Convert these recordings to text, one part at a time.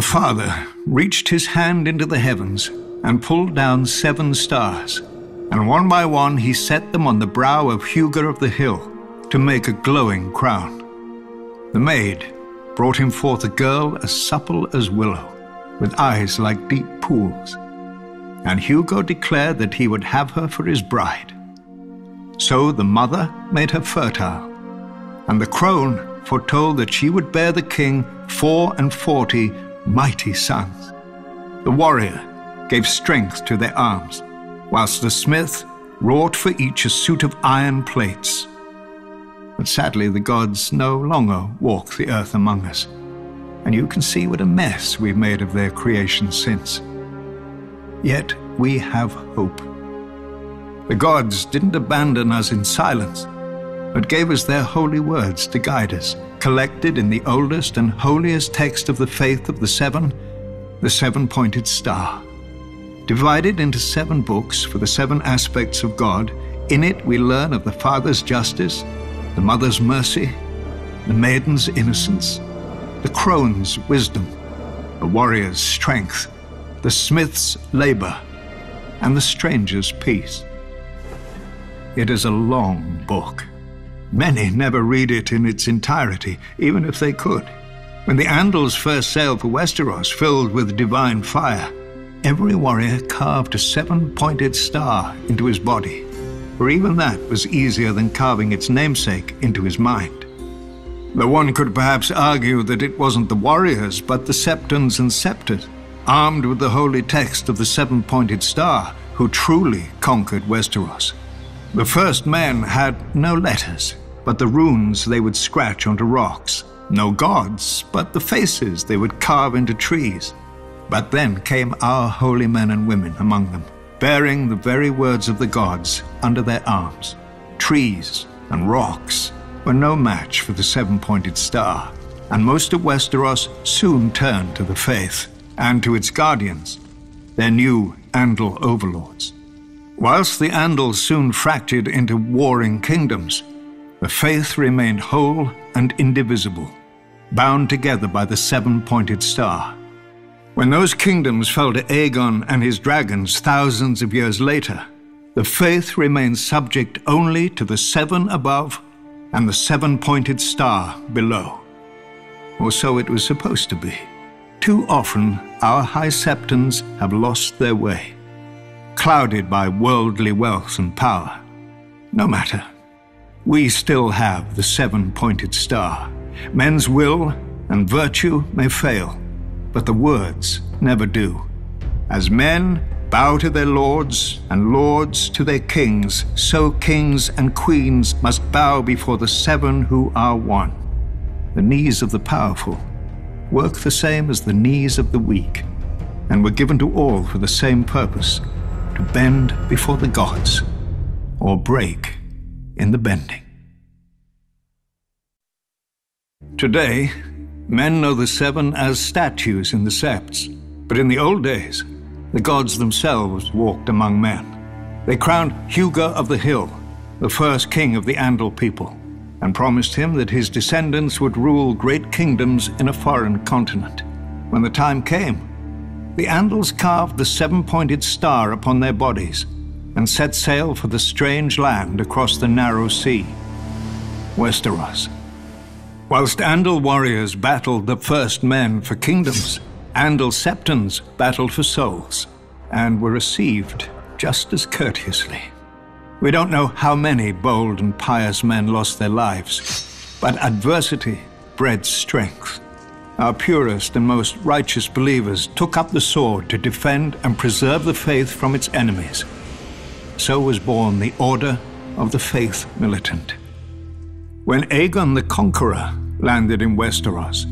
The father reached his hand into the heavens and pulled down 7 stars, and one by one he set them on the brow of Hugo of the hill to make a glowing crown. The maid brought him forth a girl as supple as willow, with eyes like deep pools, and Hugo declared that he would have her for his bride. So the mother made her fertile, and the crone foretold that she would bear the king 44 mighty sons. The warrior gave strength to their arms, whilst the smith wrought for each a suit of iron plates. But sadly the gods no longer walk the earth among us, and you can see what a mess we've made of their creation since. Yet we have hope. The gods didn't abandon us in silence, but gave us their holy words to guide us, collected in the oldest and holiest text of the faith of the seven-pointed star. Divided into 7 books for the 7 aspects of God, in it we learn of the Father's justice, the Mother's mercy, the Maiden's innocence, the Crone's wisdom, the warrior's strength, the smith's labor, and the stranger's peace. It is a long book. Many never read it in its entirety, even if they could. When the Andals first sailed for Westeros filled with divine fire, every warrior carved a 7-pointed star into his body, for even that was easier than carving its namesake into his mind. Though one could perhaps argue that it wasn't the warriors, but the septons and septors, armed with the holy text of the 7-pointed star, who truly conquered Westeros. The first men had no letters, but the runes they would scratch onto rocks. No gods, but the faces they would carve into trees. But then came our holy men and women among them, bearing the very words of the gods under their arms. Trees and rocks were no match for the 7-pointed star, and most of Westeros soon turned to the faith and to its guardians, their new Andal overlords. Whilst the Andals soon fractured into warring kingdoms, the faith remained whole and indivisible, bound together by the 7-pointed star. When those kingdoms fell to Aegon and his dragons thousands of years later, the faith remained subject only to the 7 above and the 7-pointed star below. Or so it was supposed to be. Too often, our high septons have lost their way, clouded by worldly wealth and power. No matter. We still have the 7-pointed star. Men's will and virtue may fail, but the words never do. As men bow to their lords and lords to their kings, so kings and queens must bow before the 7 who are one. The knees of the powerful work the same as the knees of the weak, and were given to all for the same purpose, to bend before the gods, or break in the bending. Today, men know the 7 as statues in the septs, but in the old days, the gods themselves walked among men. They crowned Hugo of the Hill, the first king of the Andal people, and promised him that his descendants would rule great kingdoms in a foreign continent. When the time came, the Andals carved the 7-pointed star upon their bodies and set sail for the strange land across the narrow sea, Westeros. Whilst Andal warriors battled the first men for kingdoms, Andal septons battled for souls and were received just as courteously. We don't know how many bold and pious men lost their lives, but adversity bred strength. Our purest and most righteous believers took up the sword to defend and preserve the faith from its enemies. So was born the Order of the Faith Militant. When Aegon the Conqueror landed in Westeros,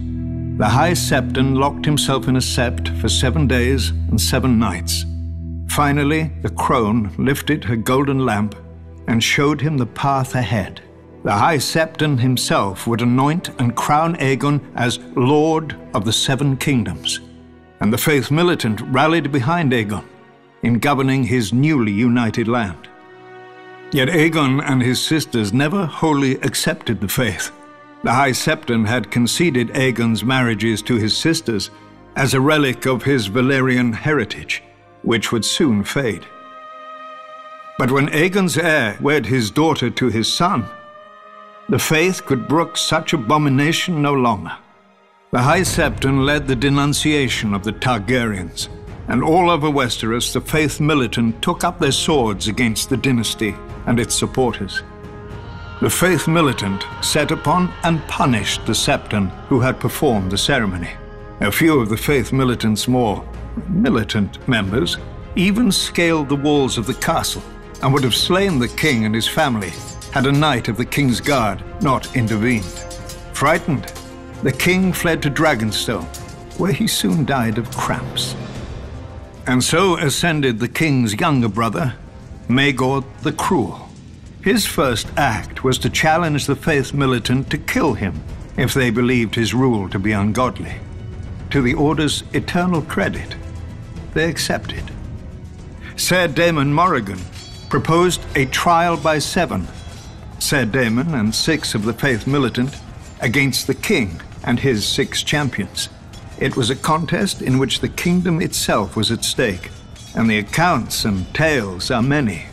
the High Septon locked himself in a sept for 7 days and 7 nights. Finally, the crone lifted her golden lamp and showed him the path ahead. The High Septon himself would anoint and crown Aegon as Lord of the 7 Kingdoms, and the Faith Militant rallied behind Aegon in governing his newly united land. Yet Aegon and his sisters never wholly accepted the faith. The High Septon had conceded Aegon's marriages to his sisters as a relic of his Valyrian heritage, which would soon fade. But when Aegon's heir wed his daughter to his son, the faith could brook such abomination no longer. The High Septon led the denunciation of the Targaryens, and all over Westeros the faith militant took up their swords against the dynasty and its supporters. The faith militant set upon and punished the Septon who had performed the ceremony. A few of the faith militant's more militant members even scaled the walls of the castle and would have slain the king and his family had a knight of the king's guard not intervened. Frightened, the king fled to Dragonstone, where he soon died of cramps. And so ascended the king's younger brother, Maegor the Cruel. His first act was to challenge the faith militant to kill him if they believed his rule to be ungodly. To the Order's eternal credit, they accepted. Ser Daemon Morrigan proposed a trial by 7, Ser Daemon and 6 of the faith militant, against the king and his 6 champions. It was a contest in which the kingdom itself was at stake, and the accounts and tales are many.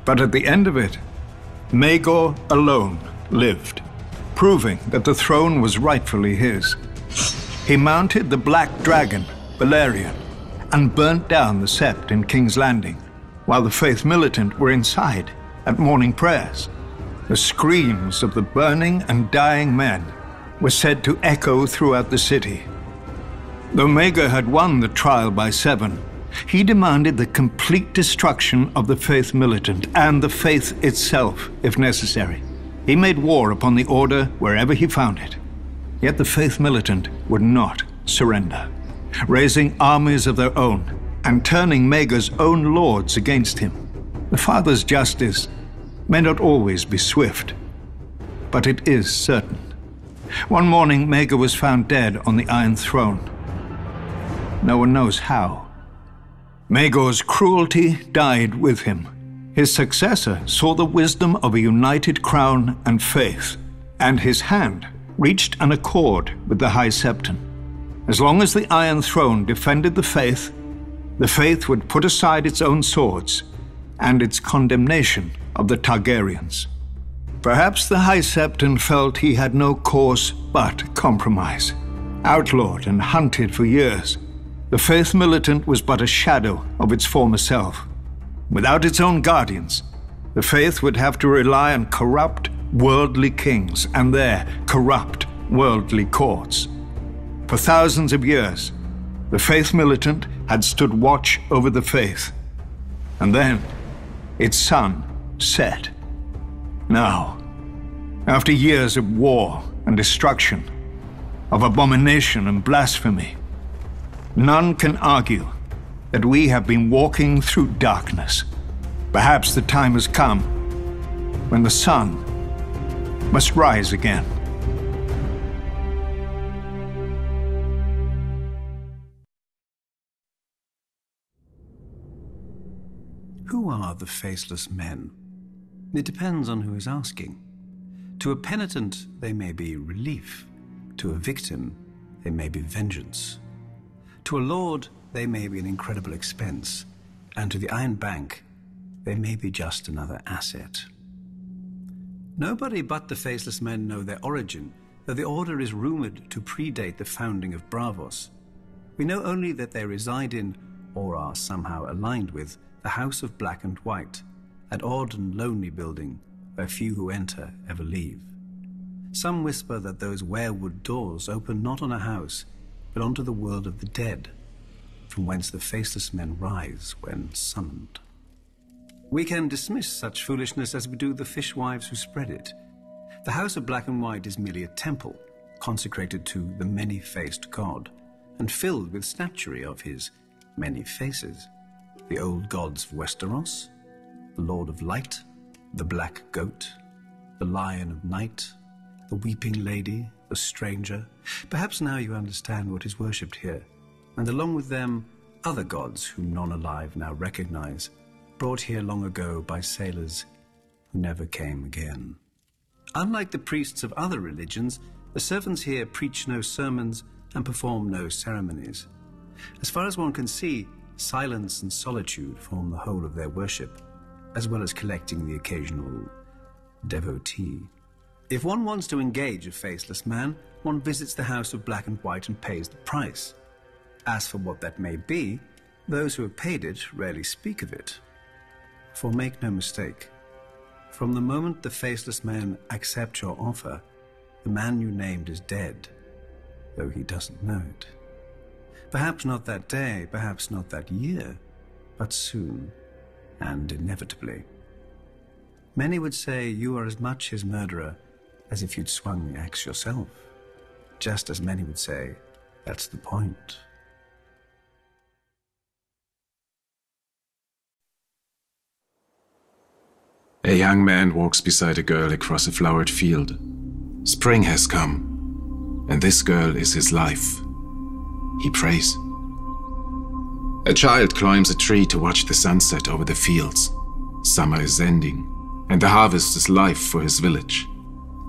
But at the end of it, Maegor alone lived, proving that the throne was rightfully his. He mounted the Black Dragon, Balerion, and burnt down the Sept in King's Landing, while the faith militant were inside at morning prayers. The screams of the burning and dying men were said to echo throughout the city. Though Maegor had won the trial by 7, he demanded the complete destruction of the faith militant and the faith itself, if necessary. He made war upon the Order wherever he found it. Yet the faith militant would not surrender, raising armies of their own and turning Maegor's own lords against him. The Father's justice may not always be swift, but it is certain. One morning, Maegor was found dead on the Iron Throne. No one knows how. Maegor's cruelty died with him. His successor saw the wisdom of a united crown and faith, and his hand reached an accord with the High Septon. As long as the Iron Throne defended the faith would put aside its own swords and its condemnation of the Targaryens. Perhaps the High Septon felt he had no course but compromise. Outlawed and hunted for years, the faith militant was but a shadow of its former self. Without its own guardians, the faith would have to rely on corrupt, worldly kings and their corrupt, worldly courts. For thousands of years, the faith militant had stood watch over the faith. And then, its sun set. Now, after years of war and destruction, of abomination and blasphemy, none can argue that we have been walking through darkness. Perhaps the time has come when the sun must rise again. Who are the faceless men? It depends on who is asking. To a penitent, they may be relief. To a victim, they may be vengeance. To a lord, they may be an incredible expense. And to the Iron Bank, they may be just another asset. Nobody but the faceless men know their origin, though the Order is rumored to predate the founding of Braavos. We know only that they reside in, or are somehow aligned with, the House of Black and White, that odd and lonely building where few who enter ever leave. Some whisper that those weirwood doors open not on a house, but onto the world of the dead, from whence the faceless men rise when summoned. We can dismiss such foolishness as we do the fishwives who spread it. The House of Black and White is merely a temple, consecrated to the many-faced god, and filled with statuary of his many faces. The old gods of Westeros, the Lord of Light, the Black Goat, the Lion of Night, the Weeping Lady, the Stranger. Perhaps now you understand what is worshipped here, and along with them, other gods whom none alive now recognize, brought here long ago by sailors who never came again. Unlike the priests of other religions, the servants here preach no sermons and perform no ceremonies. As far as one can see, silence and solitude form the whole of their worship, as well as collecting the occasional devotee. If one wants to engage a faceless man, one visits the House of Black and White and pays the price. As for what that may be, those who have paid it rarely speak of it. For make no mistake, from the moment the faceless man accepts your offer, the man you named is dead, though he doesn't know it. Perhaps not that day, perhaps not that year, but soon and inevitably. Many would say you are as much his murderer as if you'd swung the axe yourself. Just as many would say, that's the point. A young man walks beside a girl across a flowered field. Spring has come, and this girl is his life. He prays. A child climbs a tree to watch the sunset over the fields. Summer is ending, and the harvest is life for his village.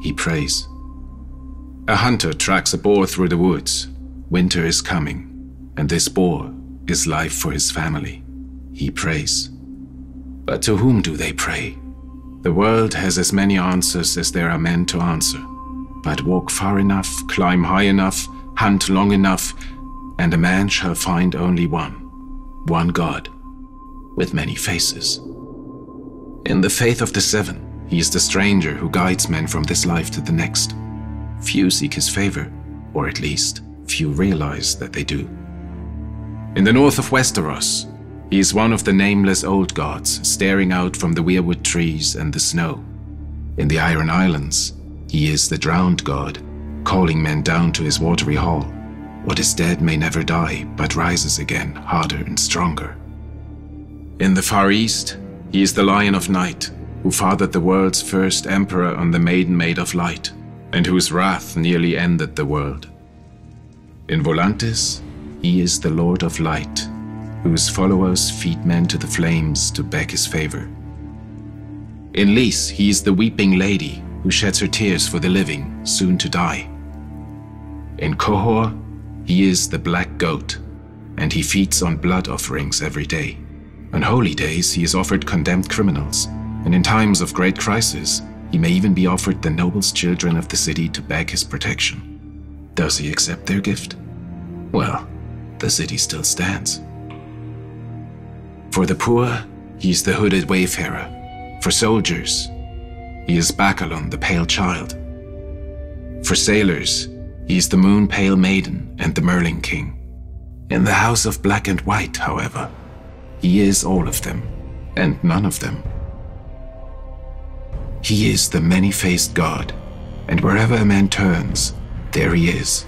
He prays. A hunter tracks a boar through the woods. Winter is coming, and this boar is life for his family. He prays. But to whom do they pray? The world has as many answers as there are men to answer. But walk far enough, climb high enough, hunt long enough, and a man shall find only one God, with many faces. In the faith of the Seven, he is the stranger who guides men from this life to the next. Few seek his favor, or at least, few realize that they do. In the north of Westeros, he is one of the nameless old gods staring out from the weirwood trees and the snow. In the Iron Islands, he is the drowned god, calling men down to his watery hall. What is dead may never die, but rises again, harder and stronger. In the Far East, he is the Lion of Night, who fathered the world's first emperor on the Maiden Maid of Light, and whose wrath nearly ended the world. In Volantis, he is the Lord of Light, whose followers feed men to the flames to beg his favor. In Lys, he is the weeping lady who sheds her tears for the living, soon to die. In Qohor, he is the black goat, and he feeds on blood offerings every day. On holy days, he is offered condemned criminals, and in times of great crisis, he may even be offered the noblest children of the city to beg his protection. Does he accept their gift? Well, the city still stands. For the poor, he is the hooded wayfarer. For soldiers, he is Bacalon, the pale child. For sailors, he is the moon-pale maiden and the Merling King. In the House of Black and White, however, he is all of them, and none of them. He is the many-faced god, and wherever a man turns, there he is.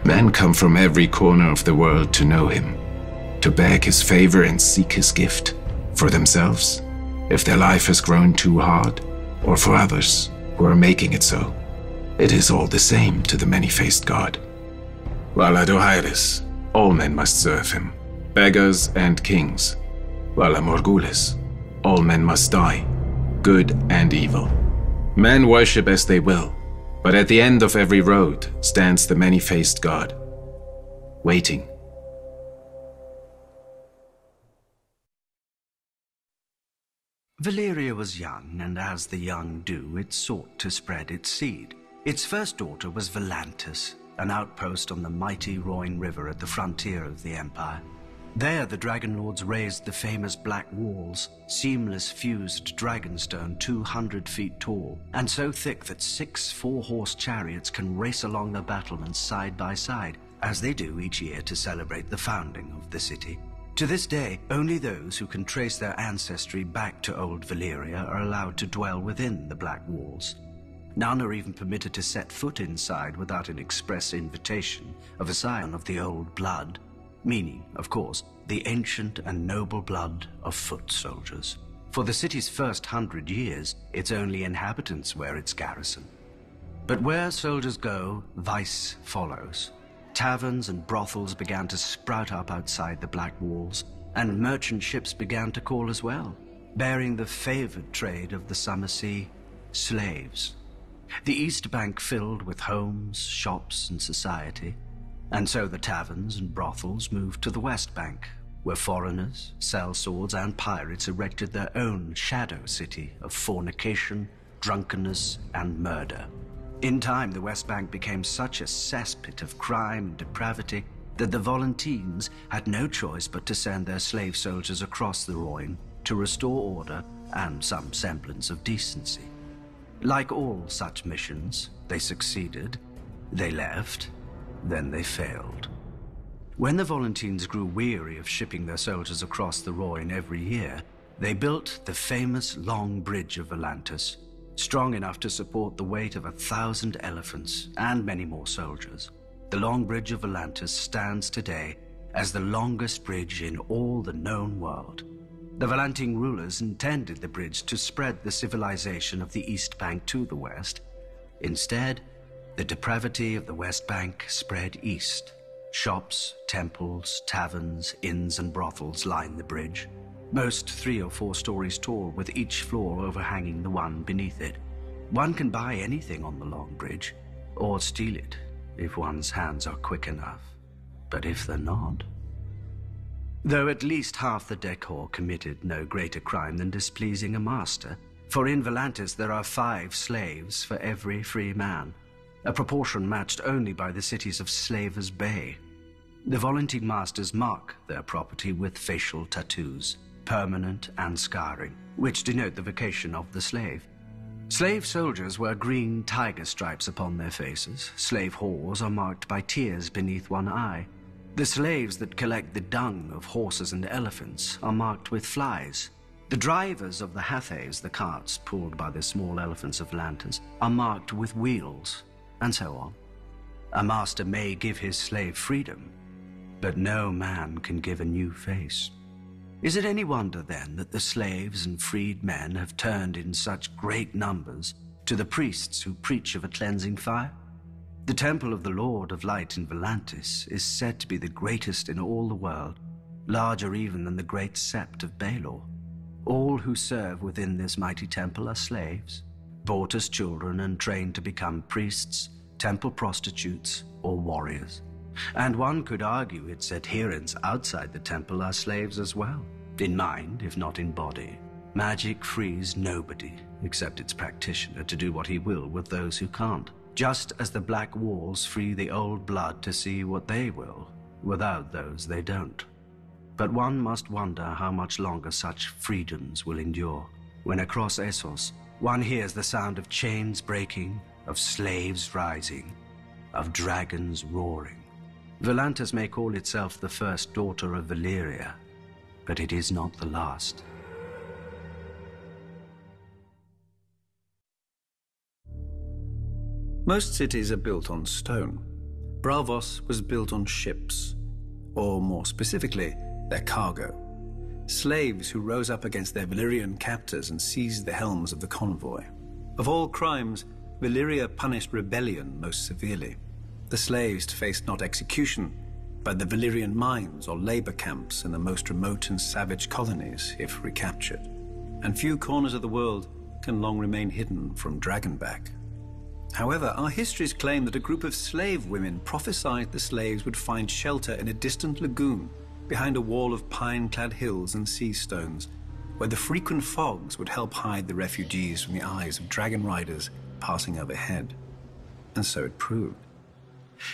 Men come from every corner of the world to know him, to beg his favor and seek his gift, for themselves, if their life has grown too hard, or for others who are making it so. It is all the same to the many-faced god. Vala Dohaeris, all men must serve him, beggars and kings. Vala Morgulis, all men must die, good and evil. Men worship as they will, but at the end of every road stands the many-faced god, waiting. Valyria was young, and as the young do, it sought to spread its seed. Its first daughter was Volantis, an outpost on the mighty Roine River at the frontier of the Empire. There the Dragon Lords raised the famous Black Walls, seamless fused dragonstone 200 feet tall, and so thick that 6 four-horse chariots can race along the battlements side by side, as they do each year to celebrate the founding of the city. To this day, only those who can trace their ancestry back to old Valyria are allowed to dwell within the Black Walls. None are even permitted to set foot inside without an express invitation of a scion of the old blood, meaning, of course, the ancient and noble blood of foot soldiers. For the city's first 100 years, its only inhabitants were its garrison. But where soldiers go, vice follows. Taverns and brothels began to sprout up outside the Black Walls, and merchant ships began to call as well, bearing the favored trade of the summer sea, slaves. The East Bank filled with homes, shops, and society. And so the taverns and brothels moved to the West Bank, where foreigners, sellswords, and pirates erected their own shadow city of fornication, drunkenness, and murder. In time, the West Bank became such a cesspit of crime and depravity that the Volantines had no choice but to send their slave soldiers across the Rhine to restore order and some semblance of decency. Like all such missions, they succeeded, they left, then they failed. When the Volantines grew weary of shipping their soldiers across the Rhine every year, they built the famous Long Bridge of Volantis, strong enough to support the weight of 1,000 elephants and many more soldiers. The Long Bridge of Volantis stands today as the longest bridge in all the known world. The Volantine rulers intended the bridge to spread the civilization of the East Bank to the west. Instead, the depravity of the West Bank spread east. Shops, temples, taverns, inns, and brothels line the bridge, most 3 or 4 stories tall, with each floor overhanging the one beneath it. One can buy anything on the Long Bridge, or steal it, if one's hands are quick enough. But if they're not... Though at least half the decor committed no greater crime than displeasing a master, for in Volantis there are 5 slaves for every free man, a proportion matched only by the cities of Slavers Bay. The Volantine masters mark their property with facial tattoos, permanent and scarring, which denote the vocation of the slave. Slave soldiers wear green tiger stripes upon their faces. Slave whores are marked by tears beneath one eye. The slaves that collect the dung of horses and elephants are marked with flies. The drivers of the hathays, the carts pulled by the small elephants of Volantis, are marked with wheels, and so on. A master may give his slave freedom, but no man can give a new face. Is it any wonder, then, that the slaves and freed men have turned in such great numbers to the priests who preach of a cleansing fire? The temple of the Lord of Light in Volantis is said to be the greatest in all the world, larger even than the great sept of Baelor. All who serve within this mighty temple are slaves, bought as children and trained to become priests, temple prostitutes, or warriors. And one could argue its adherents outside the temple are slaves as well, in mind if not in body. Magic frees nobody, except its practitioner, to do what he will with those who can't, just as the black walls free the old blood to see what they will. Without those they don't. But one must wonder how much longer such freedoms will endure, when across Essos one hears the sound of chains breaking, of slaves rising, of dragons roaring. Volantis may call itself the first daughter of Valyria, but it is not the last. Most cities are built on stone. Braavos was built on ships, or more specifically, their cargo. Slaves who rose up against their Valyrian captors and seized the helms of the convoy. Of all crimes, Valyria punished rebellion most severely. The slaves faced not execution, but the Valyrian mines or labor camps in the most remote and savage colonies if recaptured. And few corners of the world can long remain hidden from Dragonback. However, our histories claim that a group of slave women prophesied the slaves would find shelter in a distant lagoon behind a wall of pine-clad hills and sea stones, where the frequent fogs would help hide the refugees from the eyes of dragon riders passing overhead. And so it proved.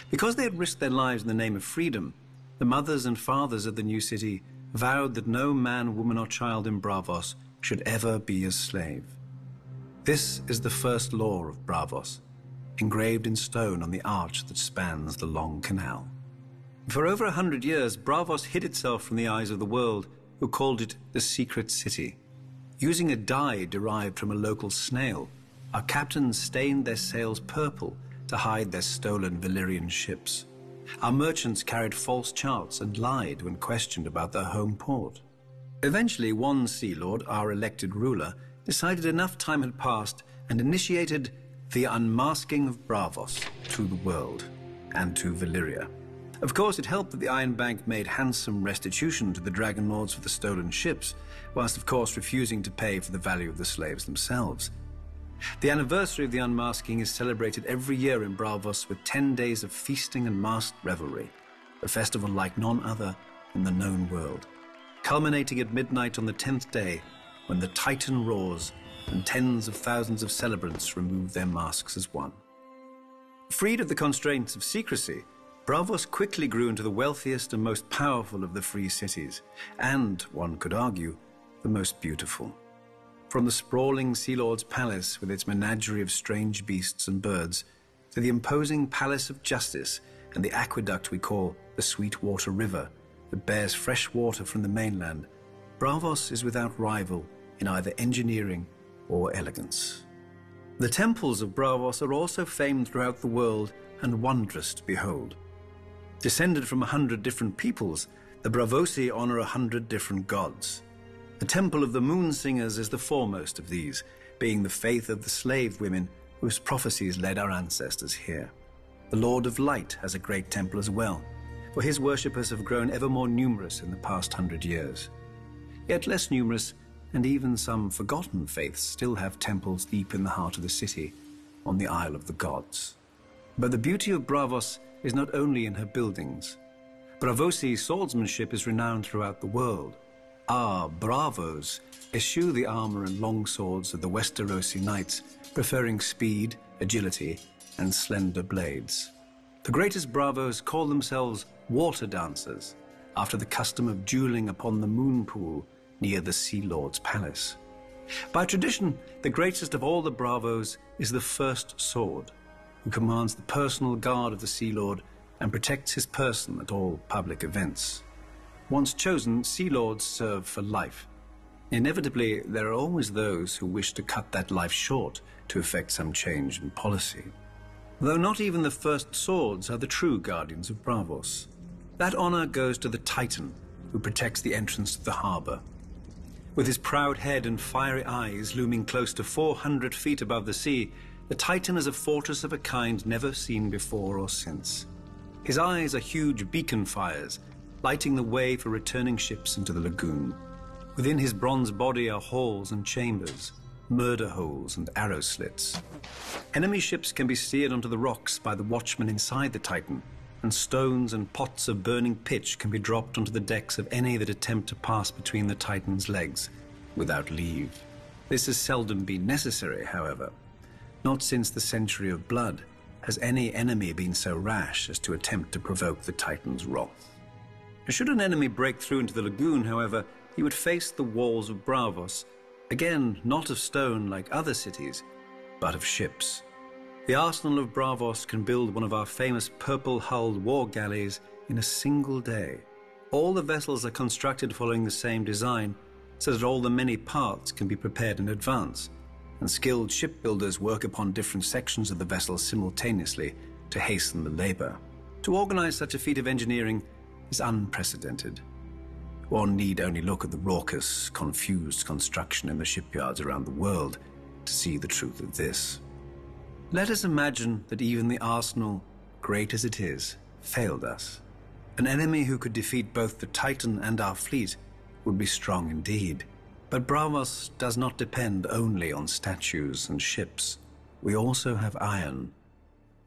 Because they had risked their lives in the name of freedom, the mothers and fathers of the new city vowed that no man, woman, or child in Braavos should ever be a slave. This is the first law of Braavos, engraved in stone on the arch that spans the long canal. For over 100 years, Braavos hid itself from the eyes of the world, who called it the Secret City. Using a dye derived from a local snail, our captains stained their sails purple to hide their stolen Valyrian ships. Our merchants carried false charts and lied when questioned about their home port. Eventually, one Sea Lord, our elected ruler, decided enough time had passed and initiated the unmasking of Braavos to the world and to Valyria. Of course, it helped that the Iron Bank made handsome restitution to the Dragon Lords for the stolen ships, whilst of course refusing to pay for the value of the slaves themselves. The anniversary of the unmasking is celebrated every year in Braavos with 10 days of feasting and masked revelry, a festival like none other in the known world, culminating at midnight on the 10th day when the Titan roars and tens of thousands of celebrants remove their masks as one. Freed of the constraints of secrecy, Braavos quickly grew into the wealthiest and most powerful of the free cities, and, one could argue, the most beautiful. From the sprawling Sea Lord's palace with its menagerie of strange beasts and birds, to the imposing Palace of Justice and the aqueduct we call the Sweetwater River that bears fresh water from the mainland, Braavos is without rival in either engineering or elegance. The temples of Braavos are also famed throughout the world and wondrous to behold. Descended from 100 different peoples, the Braavosi honor 100 different gods. The Temple of the Moon Singers is the foremost of these, being the faith of the slave women whose prophecies led our ancestors here. The Lord of Light has a great temple as well, for his worshippers have grown ever more numerous in the past 100 years. Yet less numerous, and even some forgotten faiths still have temples deep in the heart of the city, on the Isle of the Gods. But the beauty of Braavos is not only in her buildings. Braavosi swordsmanship is renowned throughout the world. Our bravos eschew the armor and long swords of the Westerosi knights, preferring speed, agility, and slender blades. The greatest bravos call themselves water dancers, after the custom of dueling upon the moon pool near the Sea Lord's palace. By tradition, the greatest of all the bravos is the First Sword, who commands the personal guard of the Sea Lord and protects his person at all public events. Once chosen, Sea Lords serve for life. Inevitably, there are always those who wish to cut that life short to effect some change in policy. Though not even the First Swords are the true guardians of Braavos. That honor goes to the Titan, who protects the entrance to the harbor. With his proud head and fiery eyes looming close to 400 feet above the sea, the Titan is a fortress of a kind never seen before or since. His eyes are huge beacon fires, lighting the way for returning ships into the lagoon. Within his bronze body are halls and chambers, murder holes and arrow slits. Enemy ships can be steered onto the rocks by the watchmen inside the Titan, and stones and pots of burning pitch can be dropped onto the decks of any that attempt to pass between the Titan's legs without leave. This has seldom been necessary, however. Not since the Century of Blood has any enemy been so rash as to attempt to provoke the Titan's wrath. Should an enemy break through into the lagoon, however, he would face the walls of Braavos, again not of stone like other cities, but of ships. The arsenal of Braavos can build one of our famous purple-hulled war galleys in a single day. All the vessels are constructed following the same design, so that all the many parts can be prepared in advance, and skilled shipbuilders work upon different sections of the vessel simultaneously to hasten the labor. To organize such a feat of engineering is unprecedented. One need only look at the raucous, confused construction in the shipyards around the world to see the truth of this. Let us imagine that even the arsenal, great as it is, failed us. An enemy who could defeat both the Titan and our fleet would be strong indeed. But Braavos does not depend only on statues and ships. We also have iron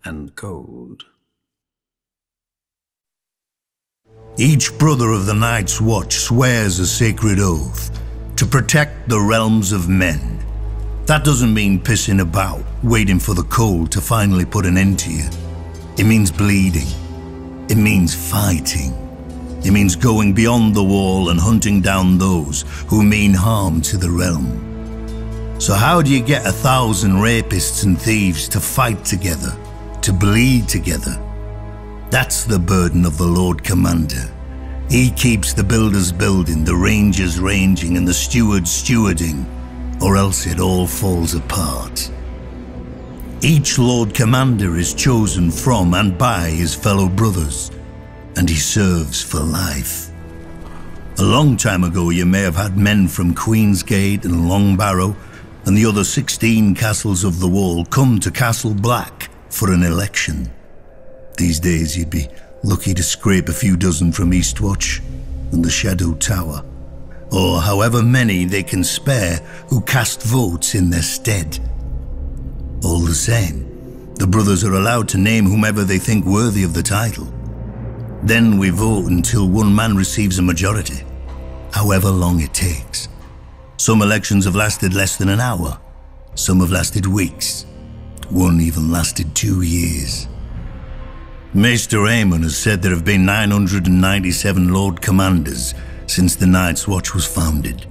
and gold. Each brother of the Night's Watch swears a sacred oath to protect the realms of men. That doesn't mean pissing about, waiting for the cold to finally put an end to you. It means bleeding. It means fighting. It means going beyond the wall and hunting down those who mean harm to the realm. So how do you get 1,000 rapists and thieves to fight together, to bleed together? That's the burden of the Lord Commander. He keeps the builders building, the rangers ranging, and the stewards stewarding, or else it all falls apart. Each Lord Commander is chosen from and by his fellow brothers, and he serves for life. A long time ago, you may have had men from Queensgate and Long Barrow and the other 16 castles of the Wall come to Castle Black for an election. These days, you'd be lucky to scrape a few dozen from Eastwatch and the Shadow Tower, or however many they can spare who cast votes in their stead. All the same, the brothers are allowed to name whomever they think worthy of the title. Then we vote until one man receives a majority, however long it takes. Some elections have lasted less than an hour, some have lasted weeks, one even lasted 2 years. Maester Aemon has said there have been 997 Lord Commanders since the Night's Watch was founded.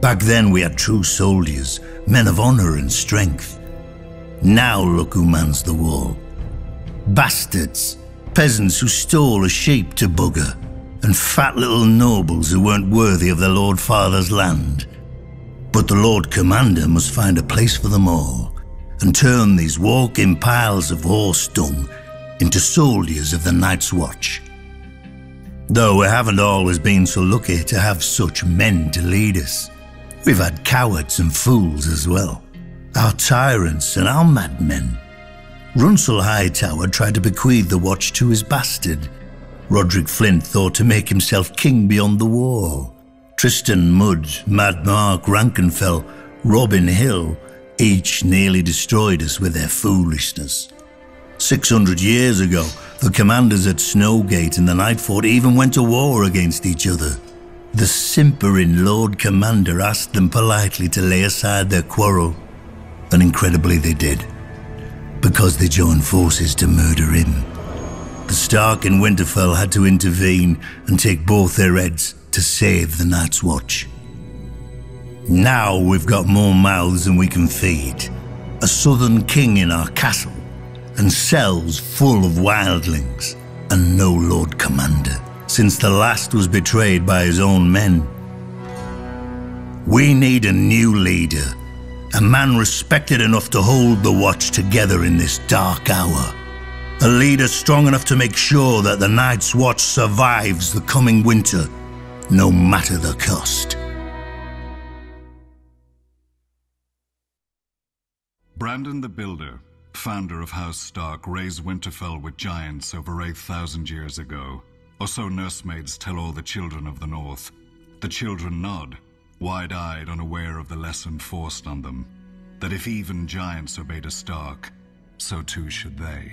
Back then we had true soldiers, men of honor and strength. Now look who mans the wall. Bastards, peasants who stole a sheep to bugger, and fat little nobles who weren't worthy of their Lord Father's land. But the Lord Commander must find a place for them all, and turn these walking piles of horse dung into soldiers of the Night's Watch. Though we haven't always been so lucky to have such men to lead us. We've had cowards and fools as well, our tyrants and our madmen. Runsel Hightower tried to bequeath the watch to his bastard. Roderick Flint thought to make himself king beyond the wall. Tristan Mudd, Mad Mark Rankenfell, Robin Hill, each nearly destroyed us with their foolishness. 600 years ago, the commanders at Snowgate and the Nightfort even went to war against each other. The simpering Lord Commander asked them politely to lay aside their quarrel, and incredibly they did, because they joined forces to murder him. The Stark in Winterfell had to intervene and take both their heads to save the Night's Watch. Now we've got more mouths than we can feed, a southern king in our castle, and cells full of wildlings, and no Lord Commander, since the last was betrayed by his own men. We need a new leader, a man respected enough to hold the watch together in this dark hour. A leader strong enough to make sure that the Night's Watch survives the coming winter, no matter the cost. Brandon the Builder, founder of House Stark, raised Winterfell with giants over 8,000 years ago. Or so nursemaids tell all the children of the North. The children nod, wide-eyed, unaware of the lesson forced on them, that if even giants obeyed a Stark, so too should they.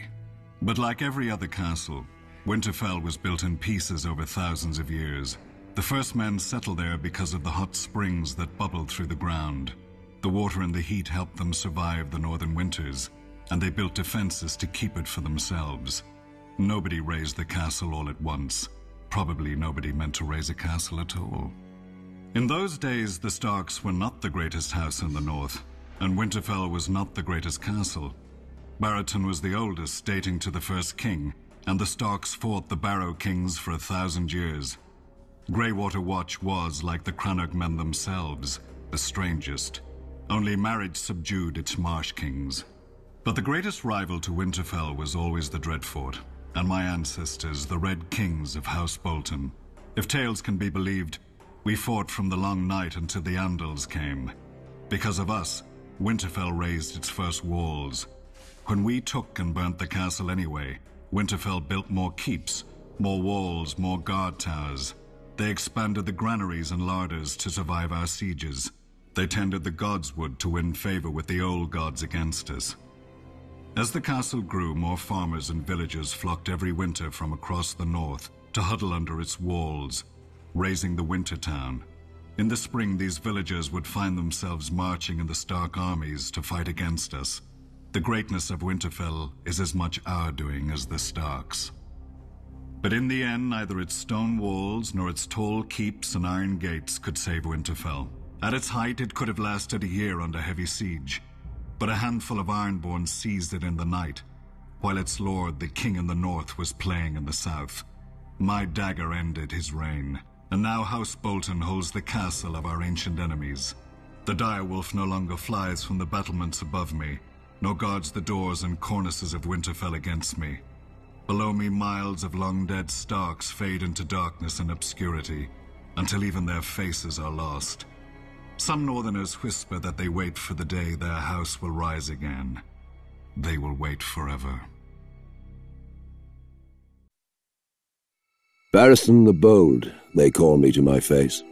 But like every other castle, Winterfell was built in pieces over thousands of years. The first men settled there because of the hot springs that bubbled through the ground. The water and the heat helped them survive the northern winters, and they built defenses to keep it for themselves. Nobody raised the castle all at once. Probably nobody meant to raise a castle at all. In those days, the Starks were not the greatest house in the north, and Winterfell was not the greatest castle. Barristan was the oldest, dating to the first king, and the Starks fought the Barrow kings for 1,000 years. Greywater Watch was, like the Crannog men themselves, the strangest. Only marriage subdued its marsh kings. But the greatest rival to Winterfell was always the Dreadfort, and my ancestors, the Red Kings of House Bolton. If tales can be believed, we fought from the long night until the Andals came. Because of us, Winterfell raised its first walls. When we took and burnt the castle anyway, Winterfell built more keeps, more walls, more guard towers. They expanded the granaries and larders to survive our sieges. They tended the godswood to win favor with the old gods against us. As the castle grew, more farmers and villagers flocked every winter from across the north to huddle under its walls, raising the winter town. In the spring, these villagers would find themselves marching in the Stark armies to fight against us. The greatness of Winterfell is as much our doing as the Starks. But in the end, neither its stone walls nor its tall keeps and iron gates could save Winterfell. At its height, it could have lasted a year under heavy siege. But a handful of Ironborn seized it in the night, while its lord, the king in the north, was playing in the south. My dagger ended his reign, and now House Bolton holds the castle of our ancient enemies. The direwolf no longer flies from the battlements above me, nor guards the doors and cornices of Winterfell against me. Below me, miles of long-dead Starks fade into darkness and obscurity, until even their faces are lost. Some Northerners whisper that they wait for the day their house will rise again. They will wait forever. Barristan the Bold, they call me to my face.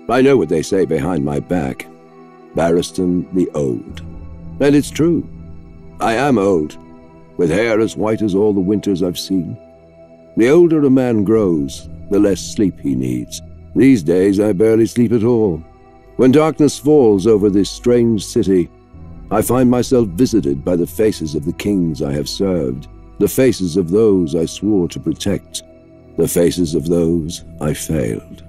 I know what they say behind my back. Barristan the Old. And it's true. I am old, with hair as white as all the winters I've seen. The older a man grows, the less sleep he needs. These days I barely sleep at all. When darkness falls over this strange city, I find myself visited by the faces of the kings I have served, the faces of those I swore to protect, the faces of those I failed.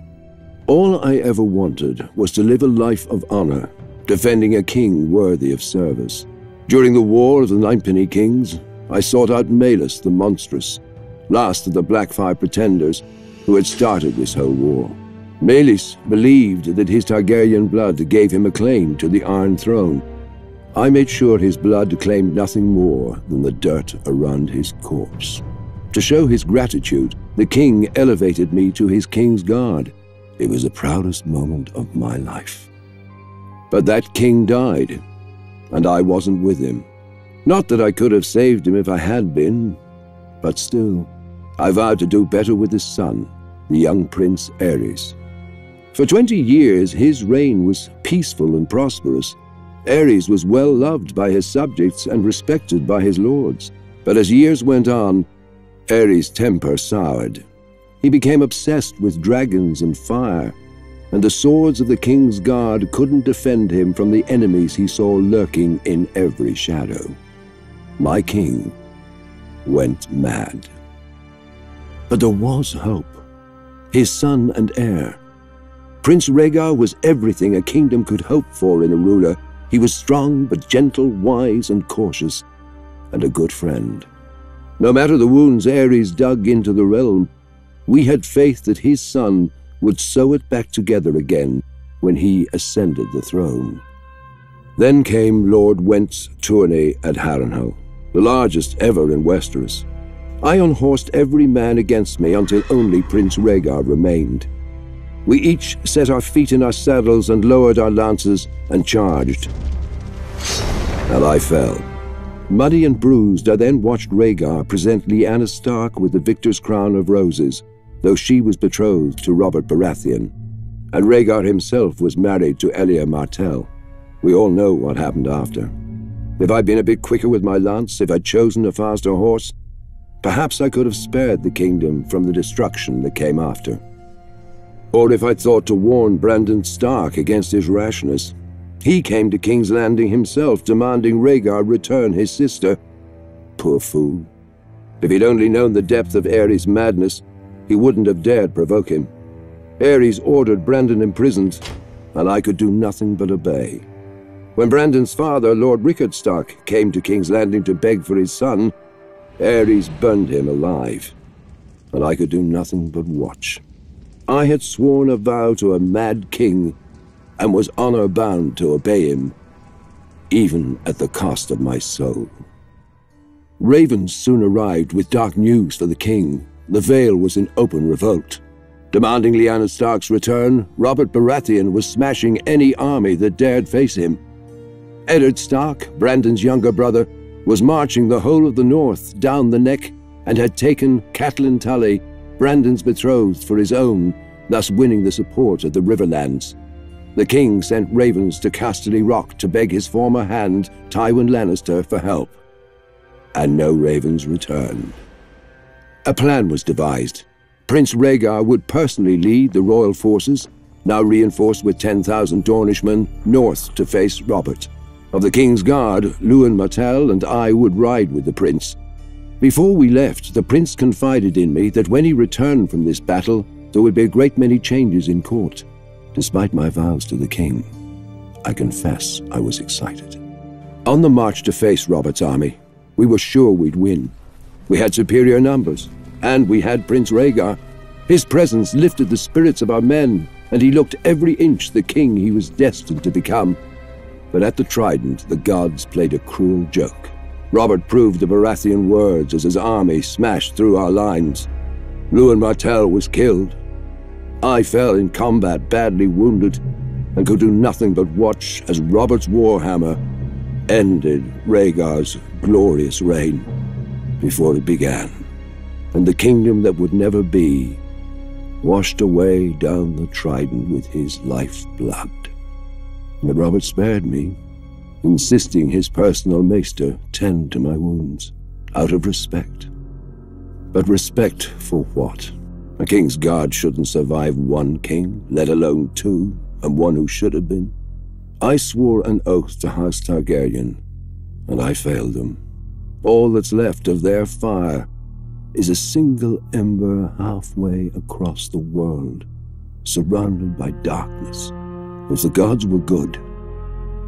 All I ever wanted was to live a life of honor, defending a king worthy of service. During the War of the Ninepenny Kings, I sought out Malus the Monstrous, last of the Blackfire pretenders who had started this whole war. Malus believed that his Targaryen blood gave him a claim to the Iron Throne. I made sure his blood claimed nothing more than the dirt around his corpse. To show his gratitude, the king elevated me to his king's guard. It was the proudest moment of my life. But that king died, and I wasn't with him. Not that I could have saved him if I had been, but still, I vowed to do better with his son, the young Prince Aerys. For 20 years, his reign was peaceful and prosperous. Aerys was well loved by his subjects and respected by his lords. But as years went on, Aerys' temper soured. He became obsessed with dragons and fire, and the swords of the king's guard couldn't defend him from the enemies he saw lurking in every shadow. My king went mad. But there was hope. His son and heir. Prince Rhaegar was everything a kingdom could hope for in a ruler. He was strong but gentle, wise and cautious, and a good friend. No matter the wounds Aerys dug into the realm, we had faith that his son would sew it back together again when he ascended the throne. Then came Lord Went's tourney at Harrenhal, the largest ever in Westeros. I unhorsed every man against me until only Prince Rhaegar remained. We each set our feet in our saddles and lowered our lances and charged. And I fell. Muddy and bruised, I then watched Rhaegar present Lyanna Stark with the victor's crown of roses, though she was betrothed to Robert Baratheon, and Rhaegar himself was married to Elia Martell. We all know what happened after. If I'd been a bit quicker with my lance, if I'd chosen a faster horse, perhaps I could have spared the kingdom from the destruction that came after. Or if I'd thought to warn Brandon Stark against his rashness. He came to King's Landing himself, demanding Rhaegar return his sister. Poor fool. If he'd only known the depth of Aerys' madness, he wouldn't have dared provoke him. Aerys ordered Brandon imprisoned, and I could do nothing but obey. When Brandon's father, Lord Rickard Stark, came to King's Landing to beg for his son, Aerys burned him alive, and I could do nothing but watch. I had sworn a vow to a mad king, and was honor-bound to obey him, even at the cost of my soul. Ravens soon arrived with dark news for the king. The Vale was in open revolt. Demanding Lyanna Stark's return, Robert Baratheon was smashing any army that dared face him. Eddard Stark, Brandon's younger brother, was marching the whole of the north down the neck and had taken Catelyn Tully, Brandon's betrothed, for his own, thus winning the support of the Riverlands. The king sent ravens to Casterly Rock to beg his former hand, Tywin Lannister, for help. And no ravens returned. A plan was devised. Prince Rhaegar would personally lead the royal forces, now reinforced with 10,000 Dornishmen, north to face Robert. Of the king's guard, Lewin Martell and I would ride with the prince. Before we left, the prince confided in me that when he returned from this battle, there would be a great many changes in court. Despite my vows to the king, I confess I was excited. On the march to face Robert's army, we were sure we'd win. We had superior numbers, and we had Prince Rhaegar. His presence lifted the spirits of our men, and he looked every inch the king he was destined to become. But at the Trident, the gods played a cruel joke. Robert proved the Baratheon words as his army smashed through our lines. Lewin Martell was killed. I fell in combat, badly wounded, and could do nothing but watch as Robert's warhammer ended Rhaegar's glorious reign before it began, and the kingdom that would never be washed away down the Trident with his lifeblood. But Robert spared me, insisting his personal maester tend to my wounds, out of respect. But respect for what? A king's guard shouldn't survive one king, let alone two, and one who should have been. I swore an oath to House Targaryen, and I failed them. All that's left of their fire is a single ember halfway across the world, surrounded by darkness. If the gods were good,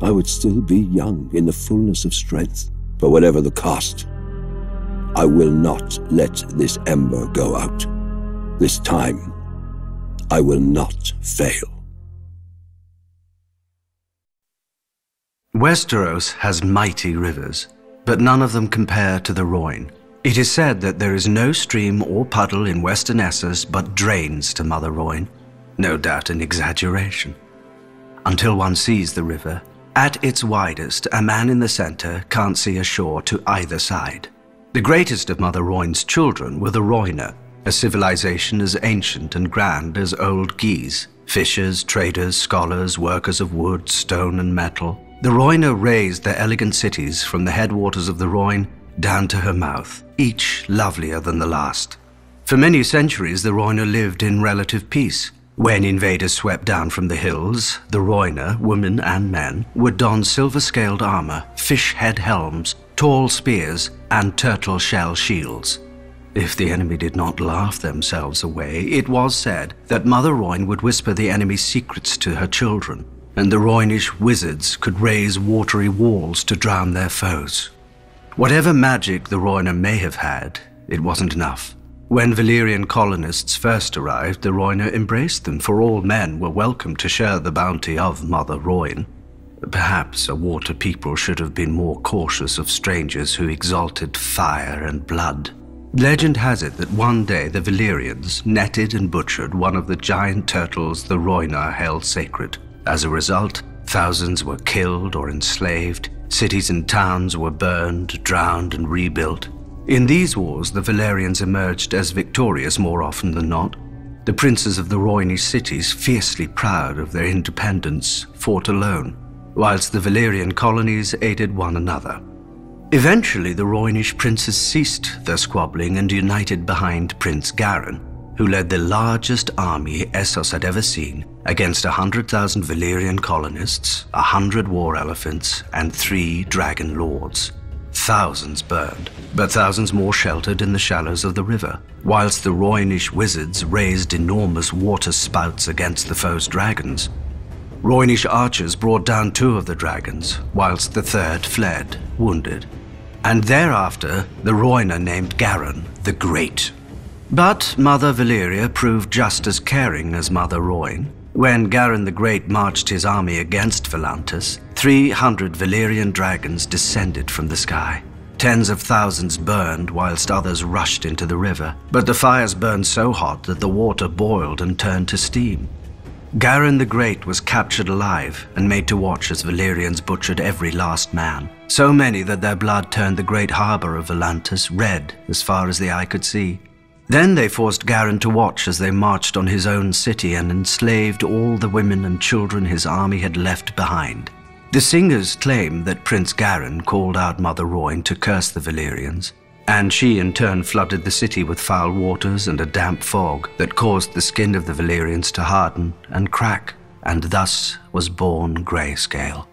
I would still be young in the fullness of strength. But whatever the cost, I will not let this ember go out. This time, I will not fail. Westeros has mighty rivers, but none of them compare to the Rhoyne. It is said that there is no stream or puddle in western Essos but drains to Mother Rhoyne. No doubt an exaggeration. Until one sees the river, at its widest, a man in the center can't see a shore to either side. The greatest of Mother Rhoyne's children were the Rhoyner, a civilization as ancient and grand as old Guise. Fishers, traders, scholars, workers of wood, stone and metal. The Rhoyner raised their elegant cities from the headwaters of the Rhoyne down to her mouth, each lovelier than the last. For many centuries, the Rhoyner lived in relative peace. When invaders swept down from the hills, the Rhoyner, women and men, would don silver-scaled armor, fish-head helms, tall spears, and turtle-shell shields. If the enemy did not laugh themselves away, it was said that Mother Rhoyne would whisper the enemy's secrets to her children, and the Rhoynish wizards could raise watery walls to drown their foes. Whatever magic the Rhoyner may have had, it wasn't enough. When Valyrian colonists first arrived, the Rhoyner embraced them, for all men were welcome to share the bounty of Mother Rhoyne. Perhaps a water people should have been more cautious of strangers who exalted fire and blood. Legend has it that one day the Valyrians netted and butchered one of the giant turtles the Rhoyner held sacred. As a result, thousands were killed or enslaved, cities and towns were burned, drowned, and rebuilt. In these wars, the Valyrians emerged as victorious more often than not. The princes of the Rhoynish cities, fiercely proud of their independence, fought alone, whilst the Valyrian colonies aided one another. Eventually, the Rhoynish princes ceased their squabbling and united behind Prince Garin, who led the largest army Essos had ever seen, against 100,000 Valyrian colonists, 100 war elephants, and 3 dragon lords. Thousands burned, but thousands more sheltered in the shallows of the river, whilst the Rhoynish wizards raised enormous water spouts against the foe's dragons. Rhoynish archers brought down 2 of the dragons, whilst the 3rd fled, wounded. And thereafter, the Rhoyner named Garin the Great. But Mother Valyria proved just as caring as Mother Rhoyne. When Garin the Great marched his army against Volantis, 300 Valyrian dragons descended from the sky. Tens of thousands burned whilst others rushed into the river, but the fires burned so hot that the water boiled and turned to steam. Garin the Great was captured alive and made to watch as Valyrians butchered every last man, so many that their blood turned the great harbor of Volantis red as far as the eye could see. Then they forced Garin to watch as they marched on his own city and enslaved all the women and children his army had left behind. The singers claim that Prince Garin called out Mother Rhoyne to curse the Valyrians, and she in turn flooded the city with foul waters and a damp fog that caused the skin of the Valyrians to harden and crack, and thus was born Grayscale.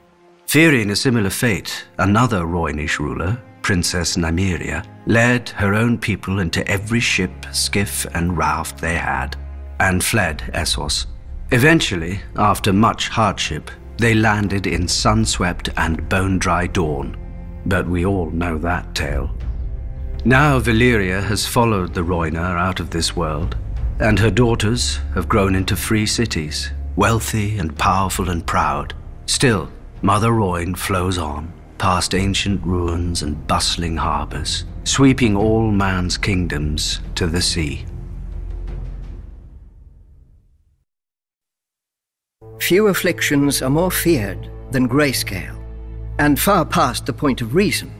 Fearing a similar fate, another Rhoynish ruler, Princess Nymeria, led her own people into every ship, skiff, and raft they had, and fled Essos. Eventually, after much hardship, they landed in sun-swept and bone-dry Dawn. But we all know that tale. Now Valyria has followed the Rhoyner out of this world, and her daughters have grown into free cities, wealthy and powerful and proud. Still, Mother Rhoyne flows on, past ancient ruins and bustling harbors, sweeping all man's kingdoms to the sea. Few afflictions are more feared than Grayscale, and far past the point of reason.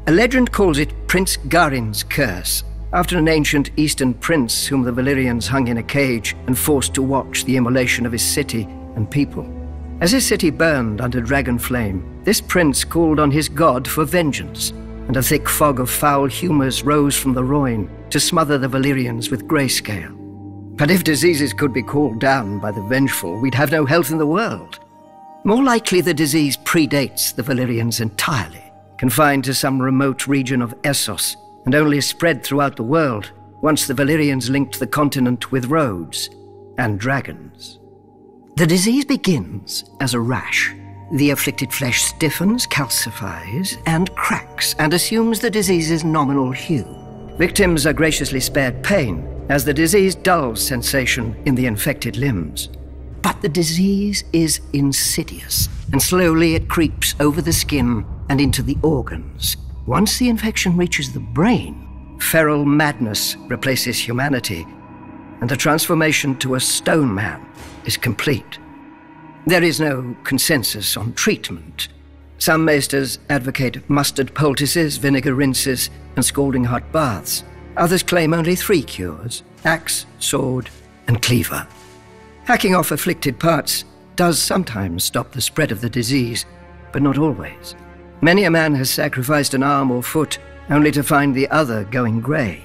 A legend calls it Prince Garin's curse, after an ancient eastern prince whom the Valyrians hung in a cage and forced to watch the immolation of his city and people. As his city burned under dragon flame, this prince called on his god for vengeance, and a thick fog of foul humours rose from the Rhoyne to smother the Valyrians with grayscale. But if diseases could be called down by the vengeful, we'd have no health in the world. More likely the disease predates the Valyrians entirely, confined to some remote region of Essos, and only spread throughout the world once the Valyrians linked the continent with roads and dragons. The disease begins as a rash. The afflicted flesh stiffens, calcifies, and cracks, and assumes the disease's nominal hue. Victims are graciously spared pain, as the disease dulls sensation in the infected limbs. But the disease is insidious, and slowly it creeps over the skin and into the organs. Once the infection reaches the brain, feral madness replaces humanity, and the transformation to a stone man is complete. There is no consensus on treatment. Some maesters advocate mustard poultices, vinegar rinses, and scalding hot baths. Others claim only 3 cures: axe, sword, and cleaver. Hacking off afflicted parts does sometimes stop the spread of the disease, but not always. Many a man has sacrificed an arm or foot only to find the other going grey.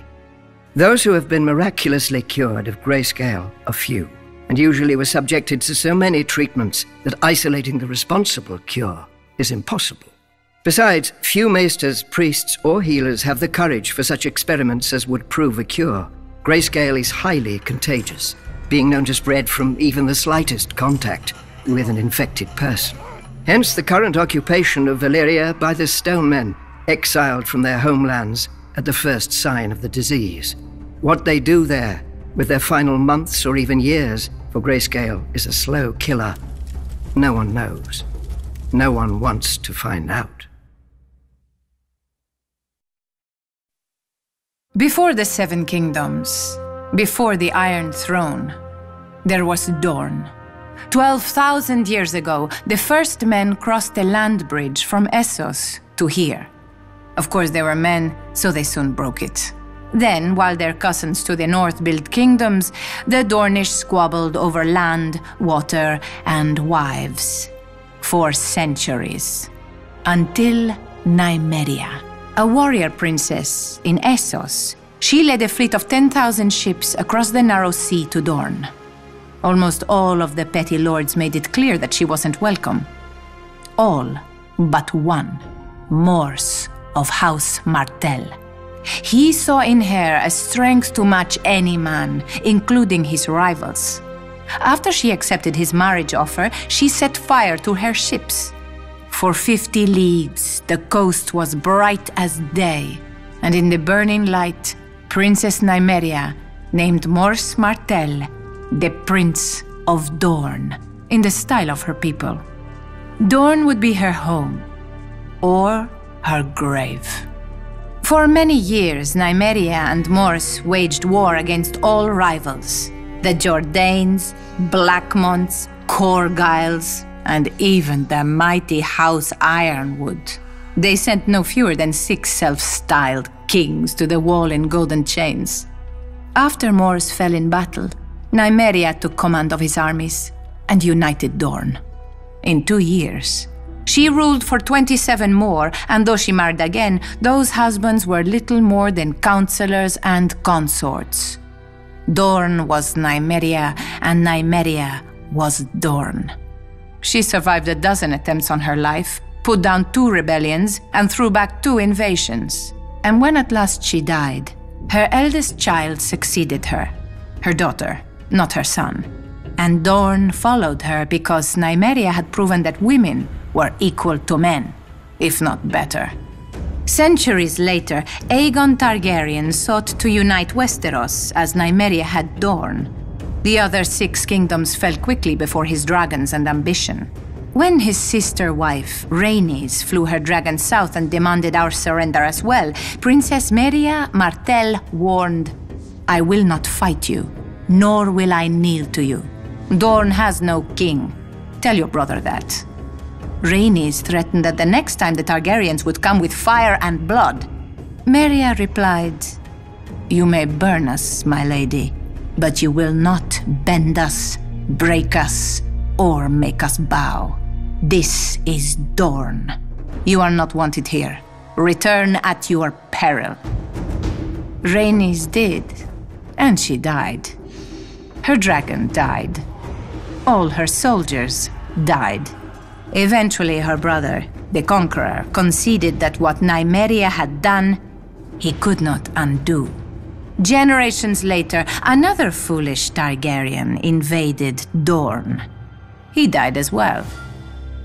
Those who have been miraculously cured of grayscale are few, and usually were subjected to so many treatments that isolating the responsible cure is impossible. Besides, few maesters, priests, or healers have the courage for such experiments as would prove a cure. Grayscale is highly contagious, being known to spread from even the slightest contact with an infected person. Hence the current occupation of Valyria by the Stone Men, exiled from their homelands at the first sign of the disease. What they do there, with their final months or even years, for grayscale is a slow killer. No one knows. No one wants to find out. Before the Seven Kingdoms, before the Iron Throne, there was Dorne. 12,000 years ago, the first men crossed the land bridge from Essos to here. Of course, they were men, so they soon broke it. Then, while their cousins to the north built kingdoms, the Dornish squabbled over land, water, and wives. For centuries. Until Nymeria, a warrior princess in Essos. She led a fleet of 10,000 ships across the narrow sea to Dorne. Almost all of the petty lords made it clear that she wasn't welcome. All but one, Mors of House Martell. He saw in her a strength to match any man, including his rivals. After she accepted his marriage offer, she set fire to her ships. For 50 leagues, the coast was bright as day, and in the burning light, Princess Nymeria named Mors Martell the Prince of Dorne, in the style of her people. Dorne would be her home, or her grave. For many years, Nymeria and Mors waged war against all rivals. The Jordanes, Blackmonts, Corgyles, and even the mighty House Ironwood. They sent no fewer than 6 self-styled kings to the wall in golden chains. After Mors fell in battle, Nymeria took command of his armies and united Dorne. In 2 years, she ruled for 27 more, and though she married again, those husbands were little more than counselors and consorts. Dorne was Nymeria, and Nymeria was Dorne. She survived a dozen attempts on her life, put down 2 rebellions, and threw back 2 invasions. And when at last she died, her eldest child succeeded her, her daughter, not her son. And Dorne followed her because Nymeria had proven that women were equal to men, if not better. Centuries later, Aegon Targaryen sought to unite Westeros as Nymeria had Dorne. The other 6 kingdoms fell quickly before his dragons and ambition. When his sister wife, Rhaenys, flew her dragon south and demanded our surrender as well, Princess Meria Martell warned, "I will not fight you, nor will I kneel to you. Dorne has no king. Tell your brother that." Rhaenys threatened that the next time the Targaryens would come with fire and blood. Meria replied, "You may burn us, my lady, but you will not bend us, break us, or make us bow. This is Dorne. You are not wanted here. Return at your peril. Rhaenys did, and she died. Her dragon died. All her soldiers died. Eventually, her brother, the Conqueror, conceded that what Nymeria had done, he could not undo. Generations later, another foolish Targaryen invaded Dorne. He died as well.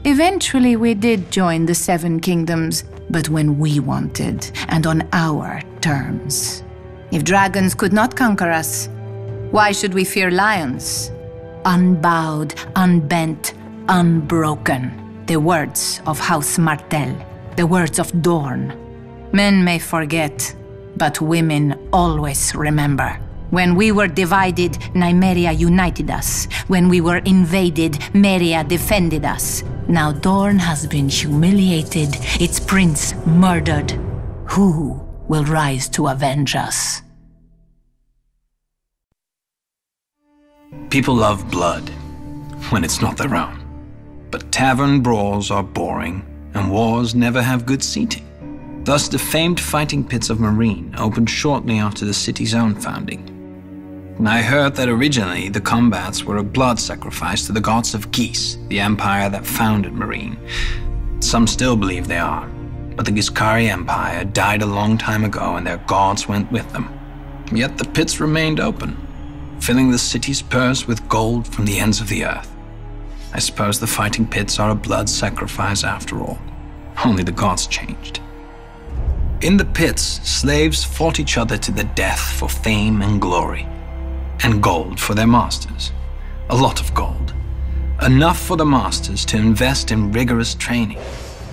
Eventually, we did join the Seven Kingdoms, but when we wanted, and on our terms. If dragons could not conquer us, why should we fear lions? Unbowed, unbent, unbroken. The words of House Martell, the words of Dorne. Men may forget, but women always remember. When we were divided, Nymeria united us. When we were invaded, Meria defended us. Now Dorne has been humiliated, its prince murdered. Who will rise to avenge us? People love blood when it's not their own. But tavern brawls are boring, and wars never have good seating. Thus, the famed fighting pits of Meereen opened shortly after the city's own founding. And I heard that originally the combats were a blood sacrifice to the gods of Geese, the empire that founded Meereen. Some still believe they are, but the Giscari Empire died a long time ago and their gods went with them. Yet the pits remained open, filling the city's purse with gold from the ends of the earth. I suppose the fighting pits are a blood sacrifice after all. Only the gods changed. In the pits, slaves fought each other to the death for fame and glory. And gold for their masters. A lot of gold. Enough for the masters to invest in rigorous training.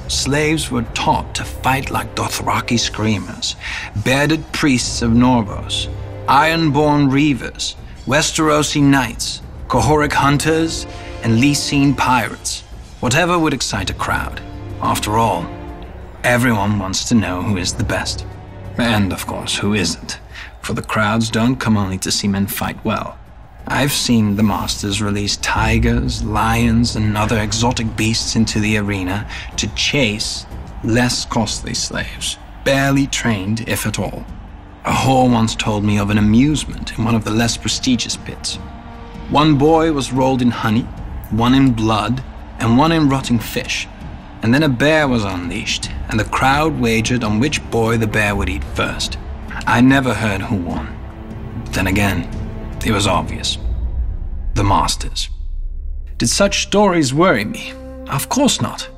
Slaves were taught to fight like Dothraki screamers, bearded priests of Norvos, iron-born reavers, Westerosi knights, Cohoric hunters, and Lysine pirates. Whatever would excite a crowd. After all, everyone wants to know who is the best. And, of course, who isn't. For the crowds don't come only to see men fight well. I've seen the masters release tigers, lions, and other exotic beasts into the arena to chase less costly slaves, barely trained, if at all. A whore once told me of an amusement in one of the less prestigious pits. One boy was rolled in honey, one in blood, and one in rotting fish. And then a bear was unleashed, and the crowd wagered on which boy the bear would eat first. I never heard who won. But then again, it was obvious. The masters. Did such stories worry me? Of course not.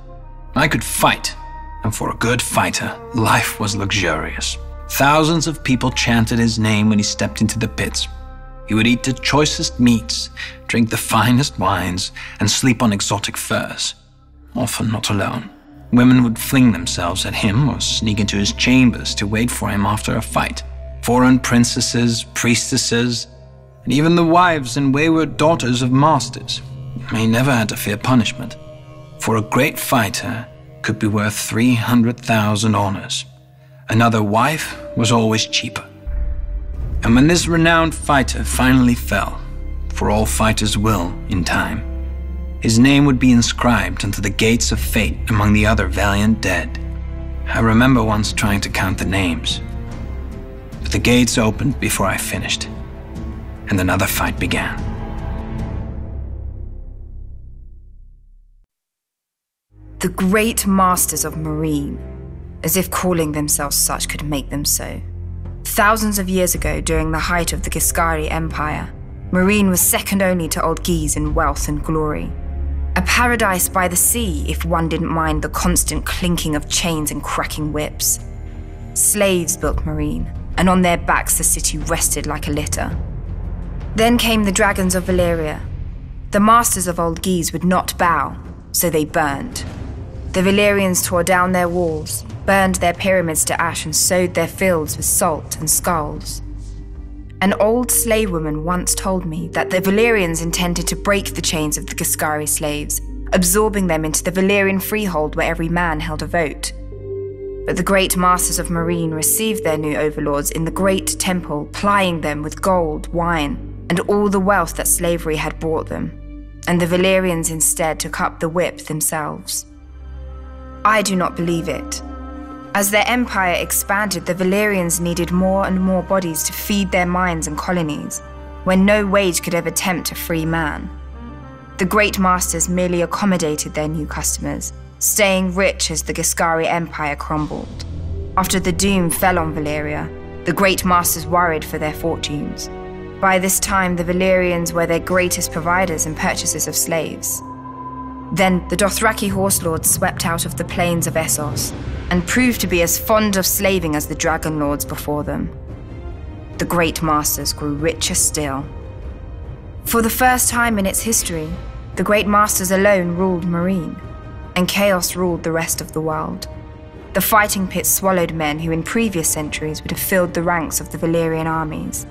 I could fight, and for a good fighter, life was luxurious. Thousands of people chanted his name when he stepped into the pits. He would eat the choicest meats, drink the finest wines, and sleep on exotic furs. Often not alone. Women would fling themselves at him or sneak into his chambers to wait for him after a fight. Foreign princesses, priestesses, and even the wives and wayward daughters of masters. He never had to fear punishment. For a great fighter could be worth 300,000 honors. Another wife was always cheaper. And when this renowned fighter finally fell, for all fighters will in time, his name would be inscribed onto the gates of fate among the other valiant dead. I remember once trying to count the names, but the gates opened before I finished, and another fight began. The great masters of Meereen, as if calling themselves such could make them so. Thousands of years ago, during the height of the Giscari Empire, Meereen was second only to Old Guise in wealth and glory. A paradise by the sea if one didn't mind the constant clinking of chains and cracking whips. Slaves built Meereen, and on their backs the city rested like a litter. Then came the dragons of Valyria. The masters of Old Guise would not bow, so they burned. The Valyrians tore down their walls, burned their pyramids to ash and sowed their fields with salt and skulls. An old slave woman once told me that the Valyrians intended to break the chains of the Giscari slaves, absorbing them into the Valyrian freehold where every man held a vote. But the great masters of Meereen received their new overlords in the great temple, plying them with gold, wine, and all the wealth that slavery had brought them. and the Valyrians instead took up the whip themselves. I do not believe it. As their empire expanded, the Valyrians needed more and more bodies to feed their mines and colonies, when no wage could ever tempt a free man. The Great Masters merely accommodated their new customers, staying rich as the Giscari Empire crumbled. After the doom fell on Valyria, the Great Masters worried for their fortunes. By this time, the Valyrians were their greatest providers and purchasers of slaves. Then the Dothraki horse lords swept out of the plains of Essos and proved to be as fond of slaving as the dragon lords before them. The Great Masters grew richer still. For the first time in its history, the Great Masters alone ruled Meereen, and chaos ruled the rest of the world. The fighting pits swallowed men who in previous centuries would have filled the ranks of the Valyrian armies.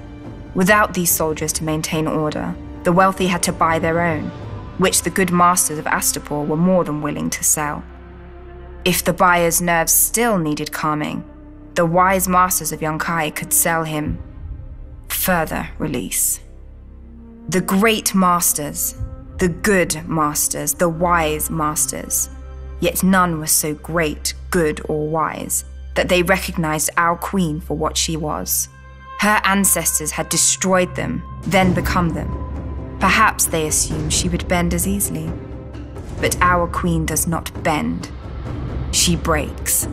Without these soldiers to maintain order, the wealthy had to buy their own, which the good masters of Astapor were more than willing to sell. If the buyer's nerves still needed calming, the wise masters of Yunkai could sell him further release. The great masters, the good masters, the wise masters, yet none was so great, good, or wise that they recognized our queen for what she was. Her ancestors had destroyed them, then become them. Perhaps they assumed she would bend as easily. But our queen does not bend. She breaks.